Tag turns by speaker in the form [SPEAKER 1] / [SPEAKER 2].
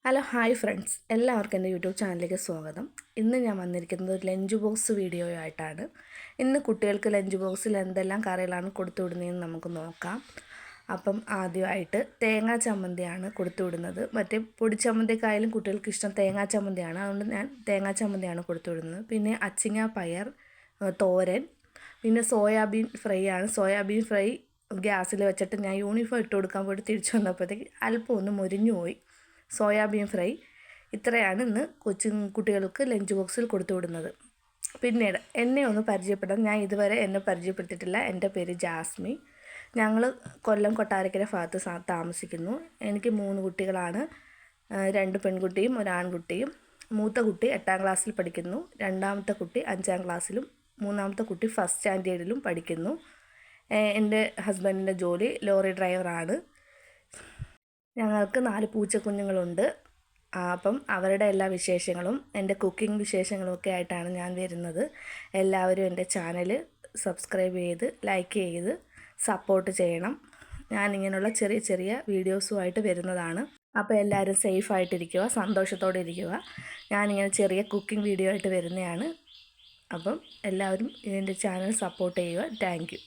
[SPEAKER 1] Hello hi friends, എല്ലാവർക്കും എൻ്റെ YouTube ചാനലിലേക്ക് സ്വാഗതം. ഇന്ന് ഞാൻ വന്നിരിക്കുന്നത് ഒരു ലഞ്ച് ബോക്സ് വീഡിയോ ആയിട്ടാണ്. ഇന്ന് കുട്ടികൾക്ക് ലഞ്ച് ബോക്സിൽ എന്തെല്ലാം കറികളാണ് കൊടുത്തു വിടുന്നതെന്ന് നമുക്ക് നോക്കാം. അപ്പം ആദ്യമായിട്ട് തേങ്ങാ ചമ്മന്തിയാണ് കൊടുത്തു വിടുന്നത്. മറ്റേ പൊടി ചമ്മന്തിക്കായാലും കുട്ടികൾക്ക് ഇഷ്ടം തേങ്ങാ ചമ്മന്തിയാണ്, അതുകൊണ്ട് ഞാൻ തേങ്ങാ ചമ്മന്തിയാണ് കൊടുത്തു വിടുന്നത്. പിന്നെ അച്ചിങ്ങ പയർ തോരൻ, പിന്നെ സോയാബീൻ ഫ്രൈ ആണ്. സോയാബീൻ ഫ്രൈ ഗ്യാസിൽ വെച്ചിട്ട് ഞാൻ യൂണിഫോം ഇട്ട് കൊടുക്കാൻ പോയിട്ട് തിരിച്ചു വന്നപ്പോഴത്തേക്ക് അല്പം ഒന്ന് മുരിഞ്ഞു പോയി. സോയാബീൻ ഫ്രൈ ഇത്രയാണ് ഇന്ന് കുട്ടികൾക്ക് ലഞ്ച് ബോക്സിൽ കൊടുത്തു വിടുന്നത്. പിന്നീട് എന്നെ ഒന്ന് പരിചയപ്പെടാൻ, ഞാൻ ഇതുവരെ എന്നെ പരിചയപ്പെടുത്തിയിട്ടില്ല. എൻ്റെ പേര് ജാസ്മി. ഞങ്ങൾ കൊല്ലം കൊട്ടാരക്കര ഭാഗത്ത് താമസിക്കുന്നു. എനിക്ക് 3 കുട്ടികളാണ്, 2 പെൺകുട്ടിയും 1 ആൺകുട്ടിയും. മൂത്ത കുട്ടി 8ാം ക്ലാസ്സിൽ പഠിക്കുന്നു, രണ്ടാമത്തെ കുട്ടി 5ാം ക്ലാസ്സിലും, മൂന്നാമത്തെ കുട്ടി ഫസ്റ്റ് സ്റ്റാൻഡേർഡിലും പഠിക്കുന്നു. എൻ്റെ ഹസ്ബൻഡിൻ്റെ ജോലി ലോറി ഡ്രൈവറാണ്. ഞങ്ങൾക്ക് 4 പൂച്ചക്കുഞ്ഞുങ്ങളുണ്ട്. അപ്പം അവരുടെ എല്ലാ വിശേഷങ്ങളും എൻ്റെ കുക്കിംഗ് വിശേഷങ്ങളും ഒക്കെ ആയിട്ടാണ് ഞാൻ വരുന്നത്. എല്ലാവരും എൻ്റെ ചാനൽ സബ്സ്ക്രൈബ് ചെയ്ത് ലൈക്ക് ചെയ്ത് സപ്പോർട്ട് ചെയ്യണം. ഞാനിങ്ങനെയുള്ള ചെറിയ ചെറിയ വീഡിയോസുമായിട്ട് വരുന്നതാണ്. അപ്പോൾ എല്ലാവരും സേഫായിട്ടിരിക്കുക, സന്തോഷത്തോടെ ഇരിക്കുക. ഞാനിങ്ങനെ ചെറിയ കുക്കിംഗ് വീഡിയോ ആയിട്ട് വരുന്നതാണ്. അപ്പം എല്ലാവരും എൻ്റെ ചാനൽ സപ്പോർട്ട് ചെയ്യുക. Thank you.